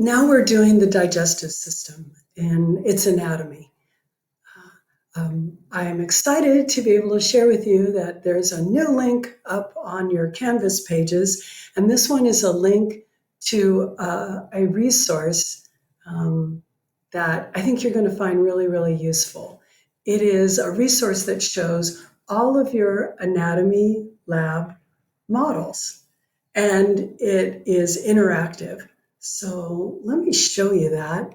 Now we're doing the digestive system and its anatomy. I am excited to be able to share with you that there's a new link up on your Canvas pages, and this one is a link to a resource that I think you're going to find really, really useful. It is a resource that shows all of your anatomy lab models, and it is interactive. So let me show you that.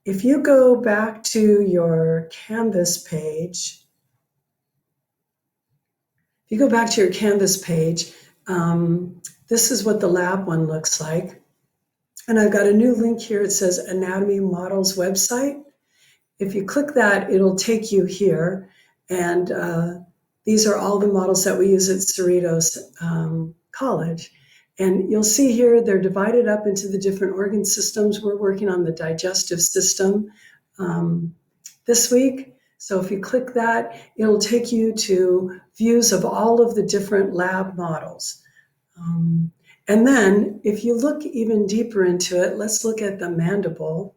If you go back to your Canvas page, this is what the lab one looks like. And I've got a new link here. It says Anatomy Models website. If you click that, it'll take you here. And these are all the models that we use at Cerritos College. And you'll see here they're divided up into the different organ systems. We're working on the digestive system this week. So if you click that, it'll take you to views of all of the different lab models. And then if you look even deeper into it, let's look at the mandible.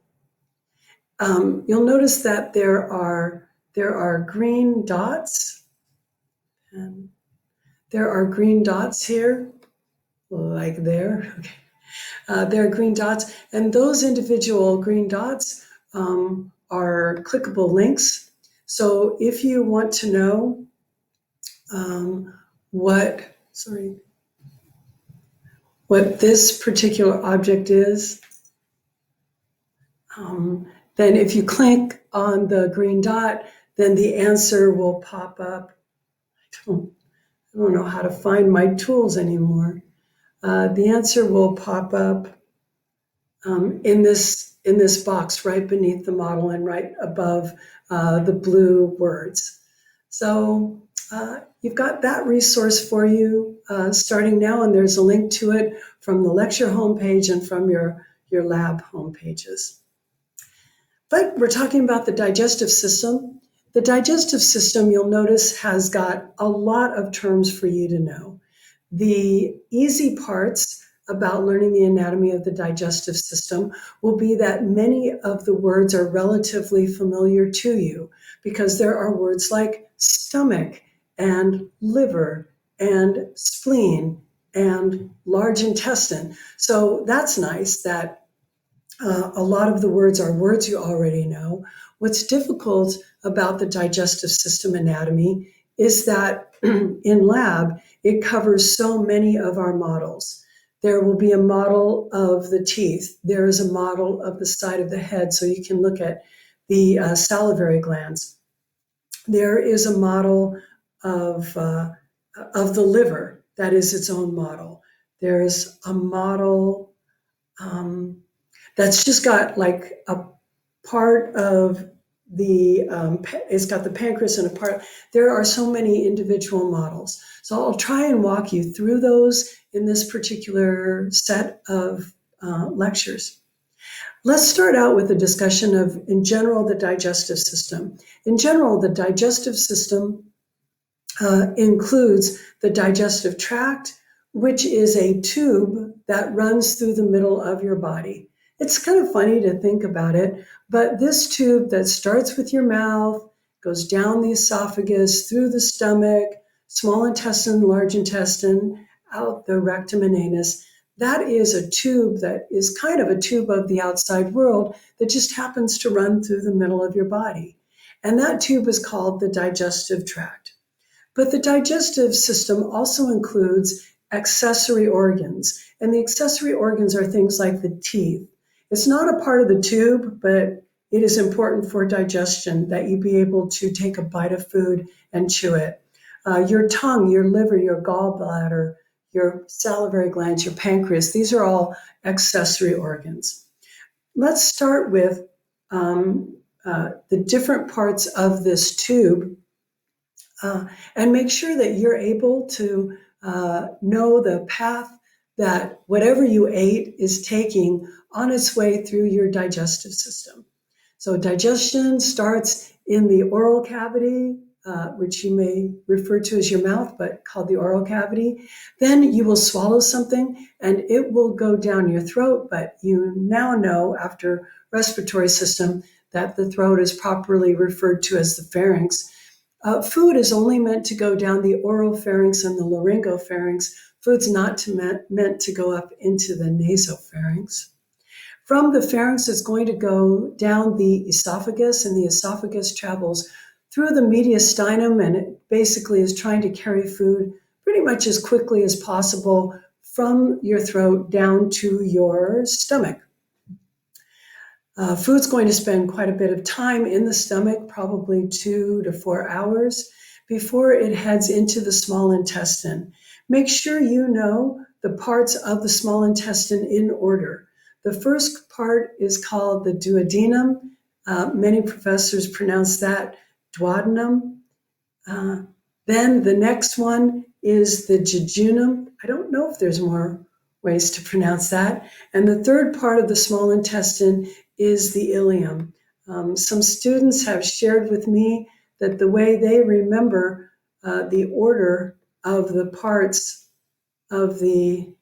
You'll notice that there are green dots. And there are green dots here, like there. Okay. There are green dots, and those individual green dots are clickable links. So if you want to know what this particular object is, then if you click on the green dot, then the answer will pop up. I don't know how to find my tools anymore. The answer will pop up in this box right beneath the model and right above the blue words. So you've got that resource for you starting now, and there's a link to it from the lecture homepage and from your lab homepages. But we're talking about the digestive system. The digestive system, you'll notice, has got a lot of terms for you to know. The easy parts about learning the anatomy of the digestive system will be that many of the words are relatively familiar to you because there are words like stomach and liver and spleen and large intestine. So that's nice that a lot of the words are words you already know. What's difficult about the digestive system anatomy is that in lab, it covers so many of our models. There will be a model of the teeth. There is a model of the side of the head, so you can look at the salivary glands. There is a model of the liver that is its own model. There's a model that's just got like a part of it's got the pancreas and a part. There are so many individual models. So I'll try and walk you through those in this particular set of lectures. Let's start out with a discussion of, in general, the digestive system. In general, the digestive system includes the digestive tract, which is a tube that runs through the middle of your body. It's kind of funny to think about it, but this tube that starts with your mouth, goes down the esophagus, through the stomach, small intestine, large intestine, out the rectum and anus, that is a tube that is kind of a tube of the outside world that just happens to run through the middle of your body. And that tube is called the digestive tract. But the digestive system also includes accessory organs. And the accessory organs are things like the teeth. It's not a part of the tube, but it is important for digestion that you be able to take a bite of food and chew it. Your tongue, your liver, your gallbladder, your salivary glands, your pancreas, these are all accessory organs. Let's start with the different parts of this tube and make sure that you're able to know the path that whatever you ate is taking on its way through your digestive system. So digestion starts in the oral cavity, which you may refer to as your mouth, but called the oral cavity. Then you will swallow something and it will go down your throat, but you now know after respiratory system that the throat is properly referred to as the pharynx. Food is only meant to go down the oropharynx and the laryngopharynx. Food's not meant to go up into the nasopharynx. From the pharynx, it's going to go down the esophagus, and the esophagus travels through the mediastinum, and it basically is trying to carry food pretty much as quickly as possible from your throat down to your stomach. Food's going to spend quite a bit of time in the stomach, probably 2 to 4 hours, before it heads into the small intestine. Make sure you know the parts of the small intestine in order. The first part is called the duodenum. Many professors pronounce that duodenum. Then the next one is the jejunum. I don't know if there's more ways to pronounce that. And the third part of the small intestine is the ileum. Some students have shared with me that the way they remember the order of the parts of the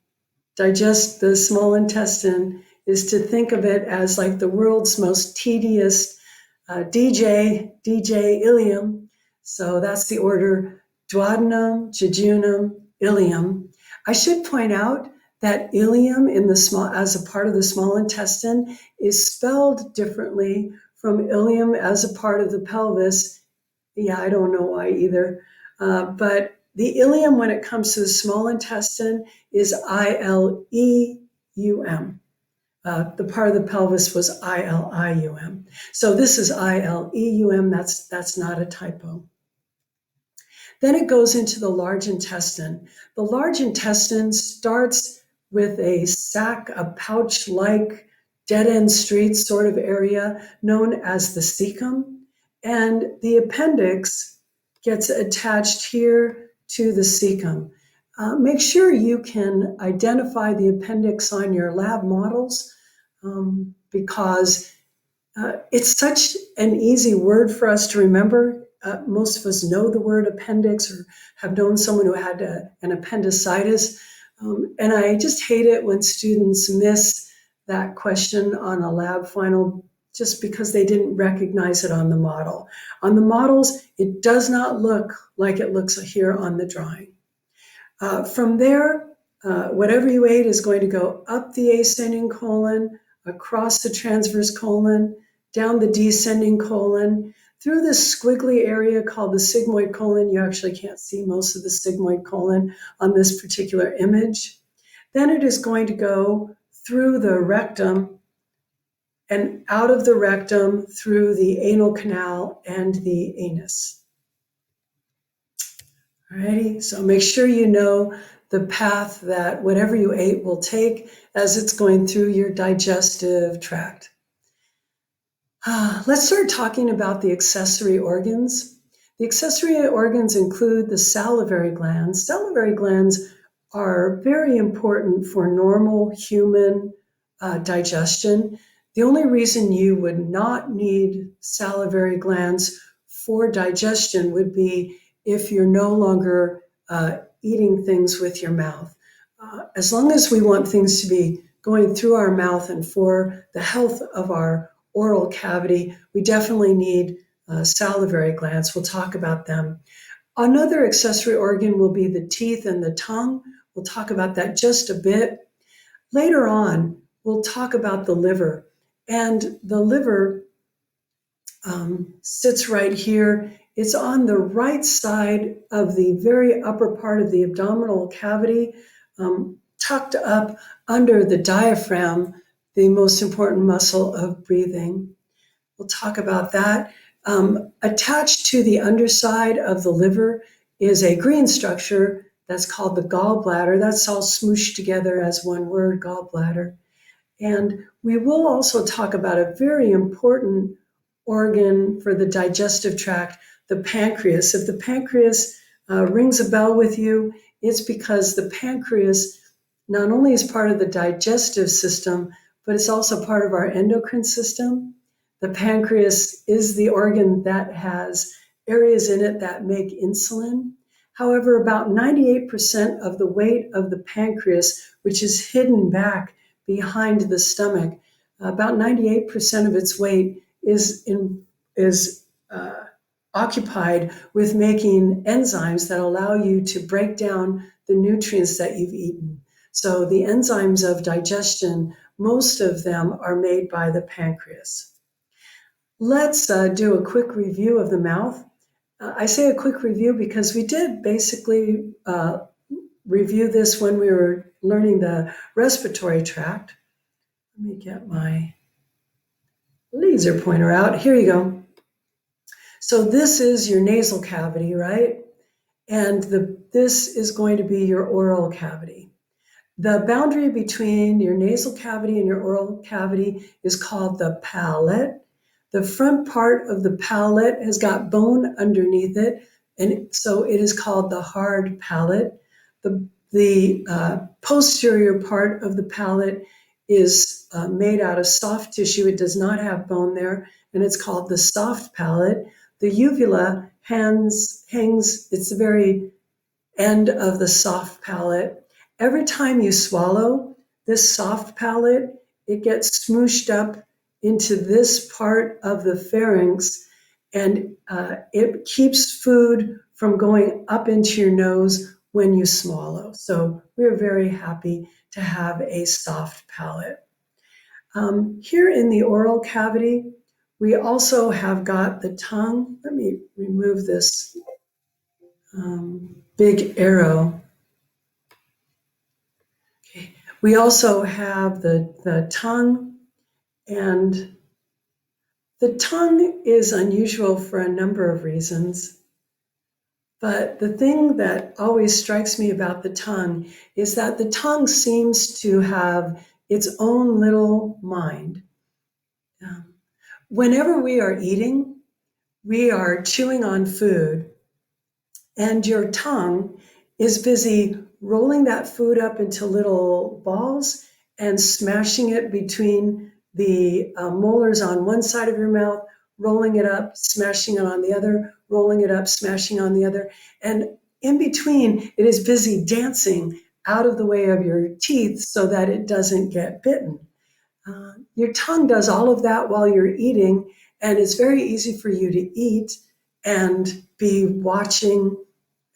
small intestine is to think of it as like the world's most tedious DJ ileum. So that's the order: duodenum, jejunum, ileum. I should point out that ileum in the small, as a part of the small intestine, is spelled differently from ileum as a part of the pelvis. Yeah, I don't know why either. But the ileum, when it comes to the small intestine, is ILEUM. The part of the pelvis was ILIUM. So this is ILEUM. That's not a typo. Then it goes into the large intestine. The large intestine starts with a sac, a pouch-like dead-end street sort of area known as the cecum. And the appendix gets attached here to the cecum. Make sure you can identify the appendix on your lab models because it's such an easy word for us to remember. Most of us know the word appendix or have known someone who had an appendicitis. And I just hate it when students miss that question on a lab final just because they didn't recognize it on the model. On the models, it does not look like it looks here on the drawing. From there, whatever you ate is going to go up the ascending colon, across the transverse colon, down the descending colon, through this squiggly area called the sigmoid colon. You actually can't see most of the sigmoid colon on this particular image. Then it is going to go through the rectum and out of the rectum through the anal canal and the anus. Alrighty, so make sure you know the path that whatever you ate will take as it's going through your digestive tract. Let's start talking about the accessory organs. The accessory organs include the salivary glands. Salivary glands are very important for normal human digestion. The only reason you would not need salivary glands for digestion would be if you're no longer eating things with your mouth. As long as we want things to be going through our mouth and for the health of our oral cavity, we definitely need salivary glands. We'll talk about them. Another accessory organ will be the teeth and the tongue. We'll talk about that just a bit. Later on, we'll talk about the liver. And the liver sits right here. It's on the right side of the very upper part of the abdominal cavity, tucked up under the diaphragm, the most important muscle of breathing. We'll talk about that. Attached to the underside of the liver is a green structure that's called the gallbladder. That's all smooshed together as one word, gallbladder. And we will also talk about a very important organ for the digestive tract, the pancreas. If the pancreas rings a bell with you, it's because the pancreas not only is part of the digestive system, but it's also part of our endocrine system. The pancreas is the organ that has areas in it that make insulin. However, about 98% of the weight of the pancreas, which is hidden back behind the stomach, about 98% of its weight is occupied with making enzymes that allow you to break down the nutrients that you've eaten. So the enzymes of digestion, most of them are made by the pancreas. Let's do a quick review of the mouth. I say a quick review because we did basically review this when we were learning the respiratory tract. Let me get my laser pointer out. Here you go. So this is your nasal cavity, right? And this is going to be your oral cavity. The boundary between your nasal cavity and your oral cavity is called the palate. The front part of the palate has got bone underneath it, and so it is called the hard palate. The posterior part of the palate is made out of soft tissue. It does not have bone there, and it's called the soft palate. The uvula hangs, it's the very end of the soft palate. Every time you swallow this soft palate, it gets smooshed up into this part of the pharynx, and it keeps food from going up into your nose when you swallow. So we're very happy to have a soft palate. Here in the oral cavity, we also have got the tongue. Let me remove this big arrow. Okay. We also have the tongue, and the tongue is unusual for a number of reasons. But the thing that always strikes me about the tongue is that the tongue seems to have its own little mind. Whenever we are eating, we are chewing on food, and your tongue is busy rolling that food up into little balls and smashing it between the molars on one side of your mouth, rolling it up, smashing it on the other, rolling it up, smashing on the other. And in between, it is busy dancing out of the way of your teeth so that it doesn't get bitten. Your tongue does all of that while you're eating, and it's very easy for you to eat and be watching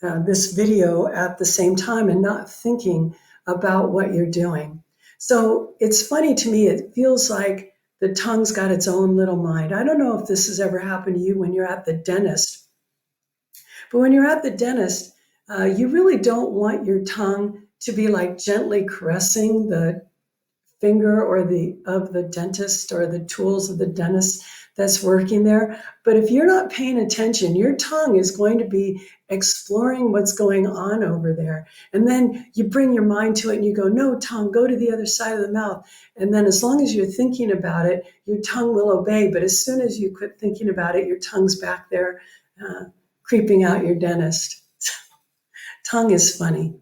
this video at the same time and not thinking about what you're doing. So it's funny to me, it feels like the tongue's got its own little mind. I don't know if this has ever happened to you when you're at the dentist, but when you're at the dentist, you really don't want your tongue to be like gently caressing the finger or of the dentist or the tools of the dentist that's working there. But if you're not paying attention, your tongue is going to be exploring what's going on over there. And then you bring your mind to it and you go, no, tongue, go to the other side of the mouth. And then as long as you're thinking about it, your tongue will obey. But as soon as you quit thinking about it, your tongue's back there creeping out your dentist. Tongue is funny.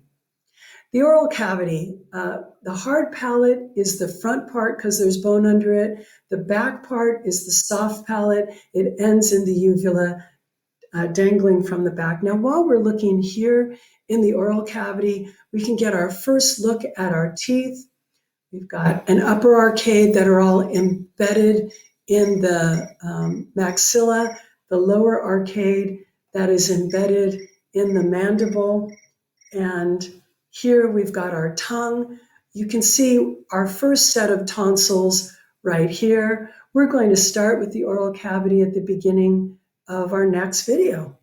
The oral cavity, the hard palate is the front part because there's bone under it. The back part is the soft palate. It ends in the uvula, dangling from the back. Now, while we're looking here in the oral cavity, we can get our first look at our teeth. We've got an upper arcade that are all embedded in the maxilla, the lower arcade that is embedded in the mandible, and here we've got our tongue. You can see our first set of tonsils right here. We're going to start with the oral cavity at the beginning of our next video.